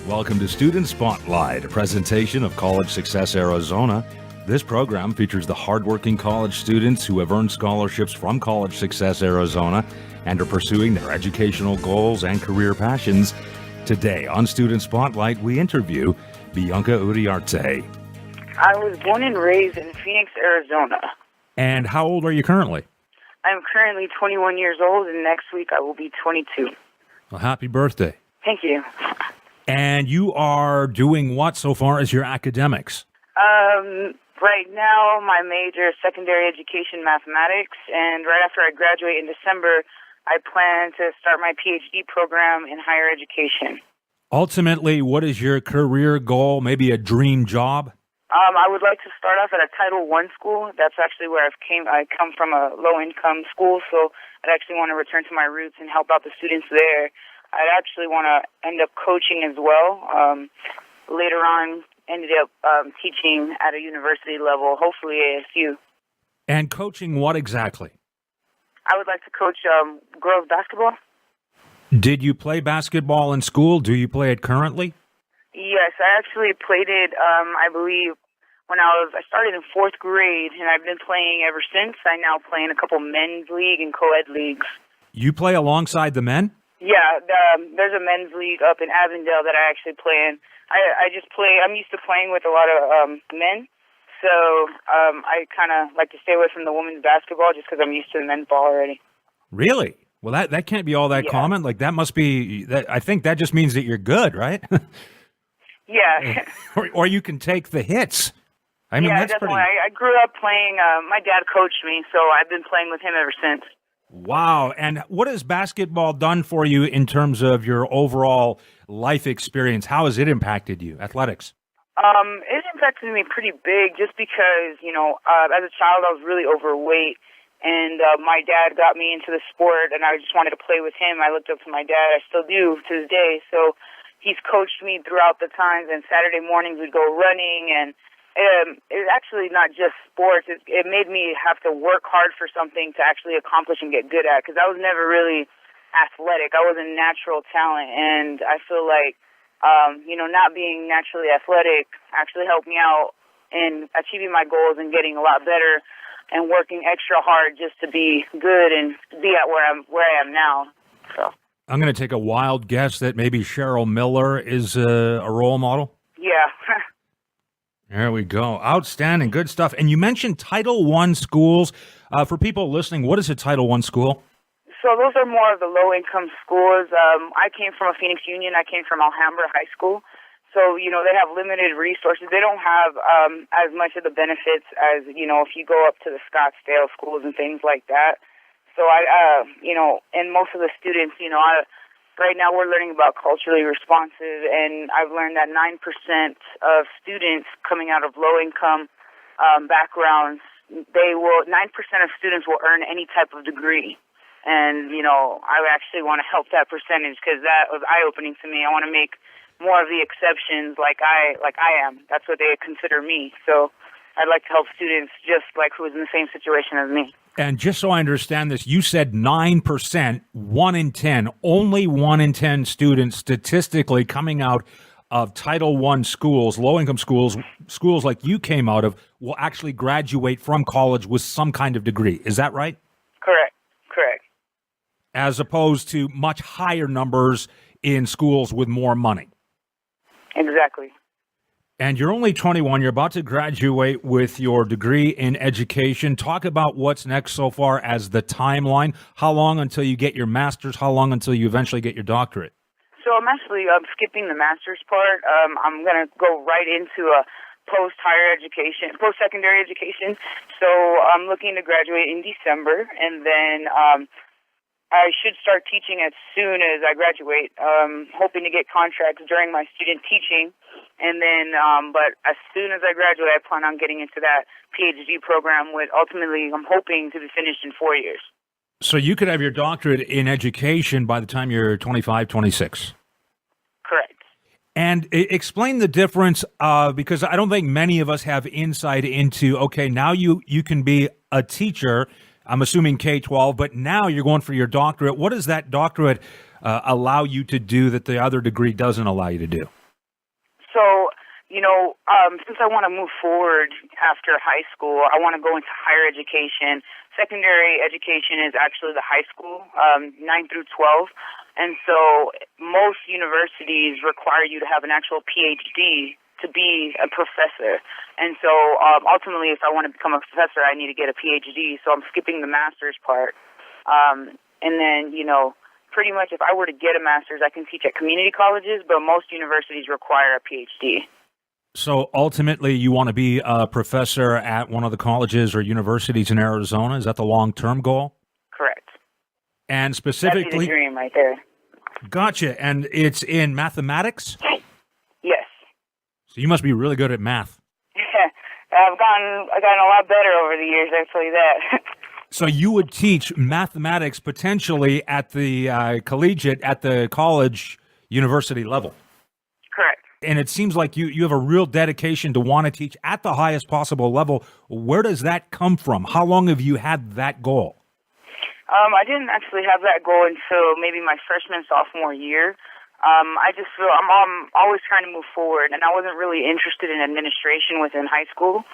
Welcome to Student Spotlight, a presentation of College Success Arizona. This program features the hardworking college students who have earned scholarships from College Success Arizona and are pursuing their educational goals and career passions. Today on Student Spotlight, we interview Bianca Uriarte. I was born and raised in Phoenix, Arizona. And how old are you currently? I'm currently 21 years old, and next week I will be 22. Well, happy birthday. Thank you. And you are doing what so far as your academics? Right now, my major is secondary education mathematics, and right after I graduate in December, I plan to start my PhD program in higher education. Ultimately, what is your career goal, maybe a dream job? I would like to start off at a Title I school. That's actually where I come from, a low-income school, so I'd actually want to return to my roots and help out the students there. I'd actually want to end up coaching as well. Later on, ended up teaching at a university level, hopefully ASU. And coaching what exactly? I would like to coach girls basketball. Did you play basketball in school? Do you play it currently? Yes, I actually played it, I believe, when I started in fourth grade, and I've been playing ever since. I now play in a couple men's league and co-ed leagues. You play alongside the men? Yeah, there's a men's league up in Avondale that I actually play in. I'm used to playing with a lot of men, so I kind of like to stay away from the women's basketball just because I'm used to the men's ball already. Really? Well, that can't be all that common. Like, that must be, I think that just means that you're good, right? Yeah. or you can take the hits. I mean, yeah, that's definitely. pretty... I grew up playing, my dad coached me, so I've been playing with him ever since. Wow. And what has basketball done for you in terms of your overall life experience? How has it impacted you, athletics? It impacted me pretty big just because, as a child I was really overweight, and my dad got me into the sport, and I just wanted to play with him. I looked up to my dad. I still do to this day. So he's coached me throughout the times, and Saturday mornings we'd go running, and it's actually not just sports. It made me have to work hard for something to actually accomplish and get good at, because I was never really athletic. I was a natural talent, and I feel like, not being naturally athletic actually helped me out in achieving my goals and getting a lot better and working extra hard just to be good and be at where I am now. So I'm going to take a wild guess that maybe Cheryl Miller is a role model. Yeah. There we go. Outstanding. Good stuff. And you mentioned Title I schools. For people listening, what is a Title I school? So those are more of the low-income schools. I came from a Phoenix Union. I came from Alhambra High School. So, they have limited resources. They don't have as much of the benefits as, if you go up to the Scottsdale schools and things like that. So, and most of the students, right now we're learning about culturally responsive, and I've learned that 9% of students coming out of low-income backgrounds, 9% of students will earn any type of degree. And, I actually want to help that percentage because that was eye-opening to me. I want to make more of the exceptions like I am. That's what they consider me. So I'd like to help students just like who's in the same situation as me. And just so I understand this, you said 9%, 1 in 10, only 1 in 10 students statistically coming out of Title I schools, low-income schools like you came out of, will actually graduate from college with some kind of degree. Is that right? Correct. As opposed to much higher numbers in schools with more money. Exactly. And you're only 21. You're about to graduate with your degree in education. Talk about what's next so far as the timeline. How long until you get your master's? How long until you eventually get your doctorate? So I'm actually skipping the master's part. I'm going to go right into a post-secondary education. So I'm looking to graduate in December, and then I should start teaching as soon as I graduate, hoping to get contracts during my student teaching. And then, but as soon as I graduate, I plan on getting into that PhD program with ultimately, I'm hoping to be finished in 4 years. So you could have your doctorate in education by the time you're 25, 26. Correct. And explain the difference, because I don't think many of us have insight into, okay, now you can be a teacher, I'm assuming K-12, but now you're going for your doctorate. What does that doctorate allow you to do that the other degree doesn't allow you to do? Since I want to move forward after high school, I want to go into higher education. Secondary education is actually the high school, 9 through 12. And so most universities require you to have an actual PhD to be a professor. And so ultimately, if I want to become a professor, I need to get a PhD. So I'm skipping the master's part. And then, pretty much if I were to get a master's, I can teach at community colleges, but most universities require a PhD. So ultimately, you want to be a professor at one of the colleges or universities in Arizona? Is that the long-term goal? Correct. And That'd be specifically, the dream right there. gotcha. And it's in mathematics? Yes. So you must be really good at math. I've gotten a lot better over the years, I'll tell you that. So you would teach mathematics potentially at the collegiate, at the college, university level? Correct. And it seems like you have a real dedication to want to teach at the highest possible level. Where does that come from? How long have you had that goal? I didn't actually have that goal until maybe my freshman, sophomore year. I just feel I'm always trying to move forward, and I wasn't really interested in administration within high school.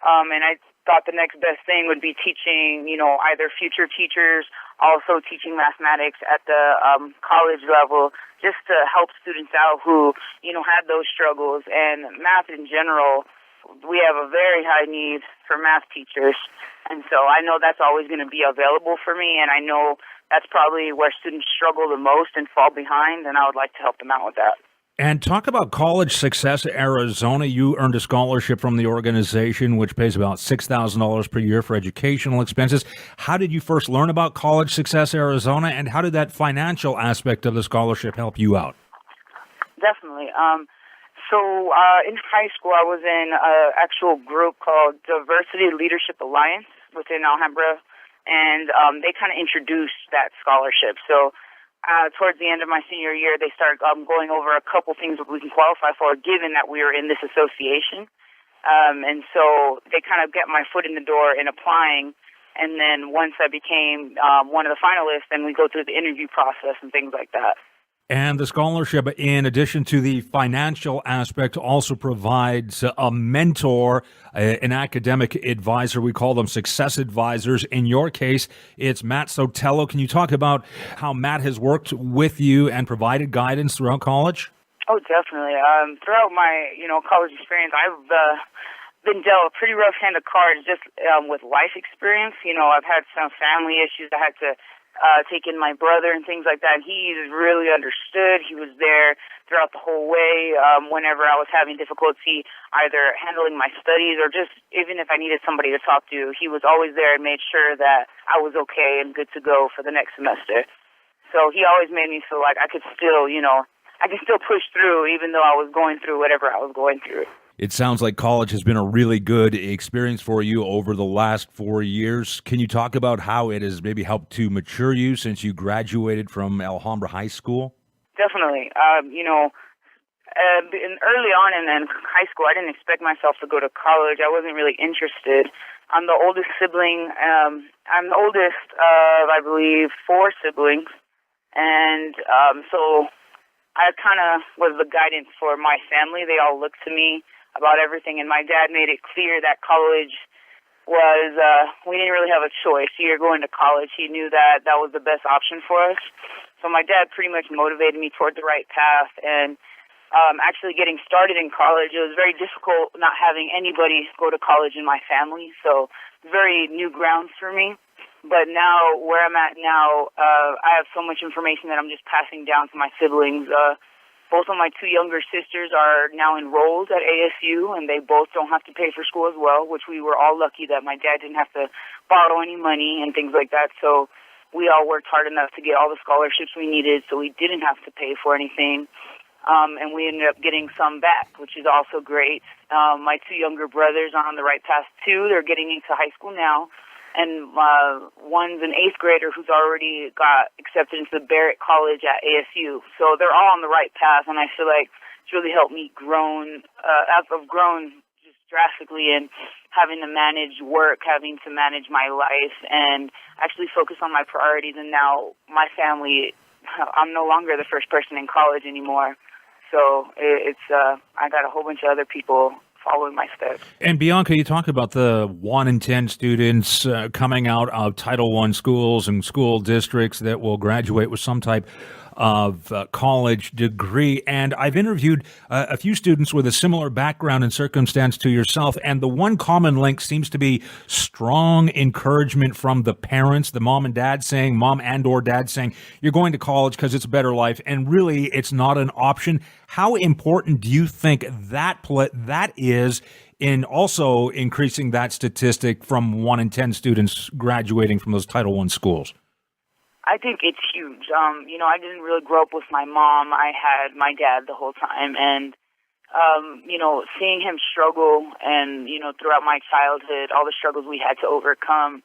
And I thought the next best thing would be teaching, either future teachers, also teaching mathematics at the college level, just to help students out who, had those struggles. And math in general, we have a very high need for math teachers. And so I know that's always going to be available for me, and I know that's probably where students struggle the most and fall behind, and I would like to help them out with that. And talk about College Success Arizona. You earned a scholarship from the organization, which pays about $6,000 per year for educational expenses. How did you first learn about College Success Arizona, and how did that financial aspect of the scholarship help you out? Definitely. So in high school, I was in an actual group called Diversity Leadership Alliance within Alhambra, and they kind of introduced that scholarship. So towards the end of my senior year, they started going over a couple things that we can qualify for, given that we were in this association. And so they kind of get my foot in the door in applying. And then once I became one of the finalists, then we go through the interview process and things like that. And the scholarship, in addition to the financial aspect, also provides a mentor, an academic advisor. We call them success advisors. In your case, it's Matt Sotelo. Can you talk about how Matt has worked with you and provided guidance throughout college? Oh, definitely. Throughout my, college experience, I've been dealt a pretty rough hand of cards just with life experience. I've had some family issues. I had to take in my brother and things like that. He's really understood. He was there throughout the whole way. Whenever I was having difficulty either handling my studies or just even if I needed somebody to talk to, he was always there and made sure that I was okay and good to go for the next semester. So he always made me feel like I could still, I could still push through even though I was going through whatever I was going through. It sounds like college has been a really good experience for you over the last 4 years. Can you talk about how it has maybe helped to mature you since you graduated from Alhambra High School? Definitely. Early on in high school, I didn't expect myself to go to college. I wasn't really interested. I'm the oldest sibling. I'm the oldest of, I believe, 4 siblings. And so I kind of was the guidance for my family. They all looked to me about everything, and my dad made it clear that college was, we didn't really have a choice. You're going to college. He knew that that was the best option for us. So my dad pretty much motivated me toward the right path, and actually getting started in college, it was very difficult not having anybody go to college in my family, so very new grounds for me. But now, where I'm at now, I have so much information that I'm just passing down to my siblings. Both of my 2 younger sisters are now enrolled at ASU, and they both don't have to pay for school as well, which we were all lucky that my dad didn't have to borrow any money and things like that. So we all worked hard enough to get all the scholarships we needed, so we didn't have to pay for anything. And we ended up getting some back, which is also great. My 2 younger brothers are on the right path, too. They're getting into high school now. And one's an 8th grader who's already got accepted into the Barrett College at ASU. So they're all on the right path, and I feel like it's really helped me I've grown just drastically in having to manage work, having to manage my life, and actually focus on my priorities. And now my family, I'm no longer the first person in college anymore. So I got a whole bunch of other people following my steps. And Bianca, you talk about the 1 in 10 students coming out of Title I schools and school districts that will graduate with some type of college degree. And I've interviewed a few students with a similar background and circumstance to yourself. And the one common link seems to be strong encouragement from the parents, the mom and dad saying, mom and or dad saying, you're going to college because it's a better life. And really, it's not an option. How important do you think that is in also increasing that statistic from 1 in 10 students graduating from those Title I schools? I think it's huge. I didn't really grow up with my mom. I had my dad the whole time. And, seeing him struggle and, throughout my childhood, all the struggles we had to overcome,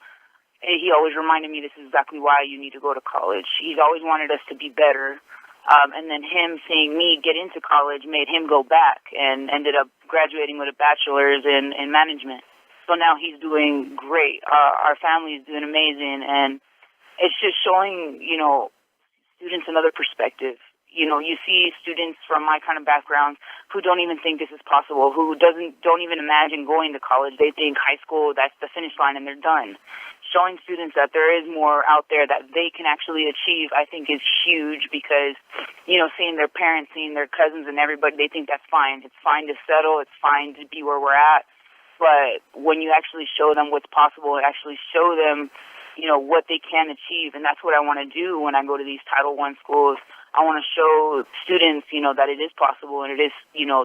he always reminded me this is exactly why you need to go to college. He's always wanted us to be better. And then him seeing me get into college made him go back and ended up graduating with a bachelor's in management. So now he's doing great. Our family is doing amazing. And it's just showing, students another perspective. You see students from my kind of background who don't even think this is possible, who don't even imagine going to college. They think high school, that's the finish line and they're done. Showing students that there is more out there that they can actually achieve, I think is huge because, seeing their parents, seeing their cousins and everybody, they think that's fine. It's fine to settle. It's fine to be where we're at. But when you actually show them what's possible and actually show them what they can achieve. And that's what I want to do when I go to these Title I schools. I want to show students, that it is possible and it is,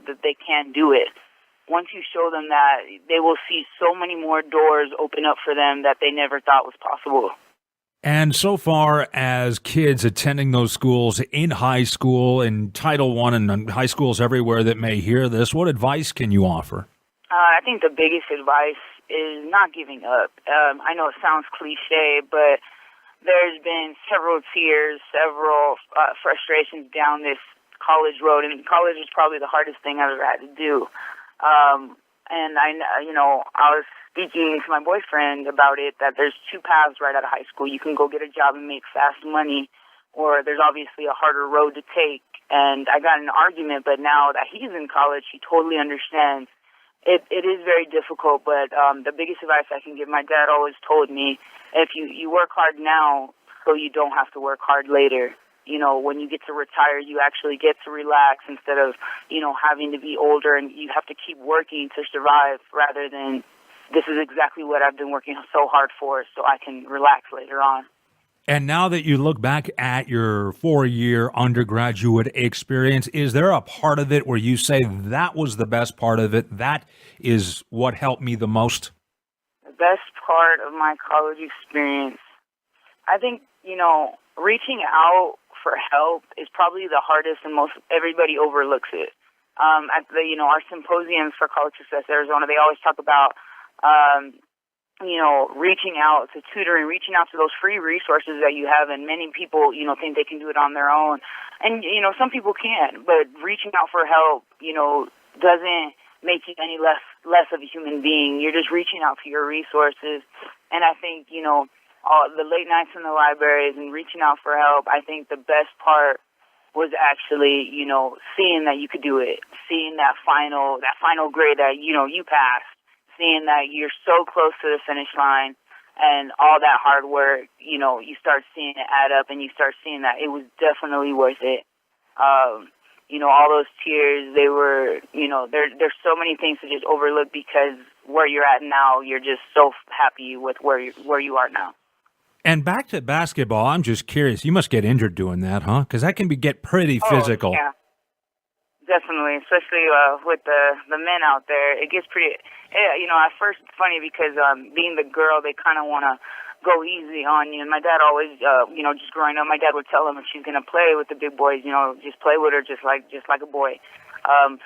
that they can do it. Once you show them that, they will see so many more doors open up for them that they never thought was possible. And so far as kids attending those schools in high school, in Title I and high schools everywhere that may hear this, what advice can you offer? I think the biggest advice is not giving up. I know it sounds cliche, but there's been several tears, several frustrations down this college road, and college is probably the hardest thing I've ever had to do. And I was speaking to my boyfriend about it, that there's two paths right out of high school. You can go get a job and make fast money, or there's obviously a harder road to take. And I got in an argument, but now that he's in college, he totally understands. It is very difficult, but the biggest advice I can give, my dad always told me, if you work hard now so you don't have to work hard later. When you get to retire, you actually get to relax instead of, having to be older and you have to keep working to survive rather than this is exactly what I've been working so hard for so I can relax later on. And now that you look back at your 4-year undergraduate experience, is there a part of it where you say that was the best part of it? That is what helped me the most? The best part of my college experience, I think, reaching out for help is probably the hardest and most, everybody overlooks it. At our symposiums for College Success Arizona, they always talk about, reaching out to tutoring, reaching out to those free resources that you have. And many people, think they can do it on their own. And, some people can, but reaching out for help, doesn't make you any less of a human being. You're just reaching out for your resources. And I think, the late nights in the libraries and reaching out for help, I think the best part was actually, seeing that you could do it, seeing that final grade that, you passed, seeing that you're so close to the finish line and all that hard work, you start seeing it add up and you start seeing that it was definitely worth it. All those tears, they were, there's so many things to just overlook because where you're at now, you're just so happy with where you are now. And back to basketball, I'm just curious. You must get injured doing that, huh? Because that can get pretty physical. Yeah, definitely, especially with the men out there. It gets pretty. At first it's funny because being the girl, they kind of want to go easy on you. And my dad always, just growing up, my dad would tell him if she's gonna play with the big boys, just play with her just like a boy.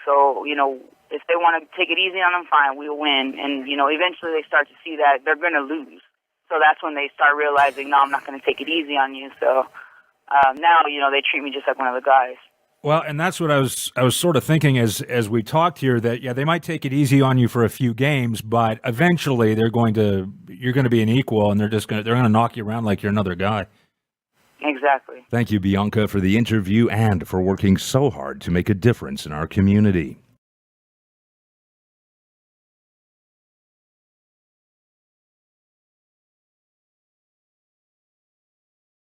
So if they want to take it easy on them, fine, we'll win. And eventually they start to see that they're gonna lose. So that's when they start realizing, no, I'm not going to take it easy on you. So now, they treat me just like one of the guys. Well, and that's what I was sort of thinking as we talked here, that they might take it easy on you for a few games, but eventually you're going to be an equal, and they're going to knock you around like you're another guy. Exactly. Thank you, Bianca, for the interview and for working so hard to make a difference in our community.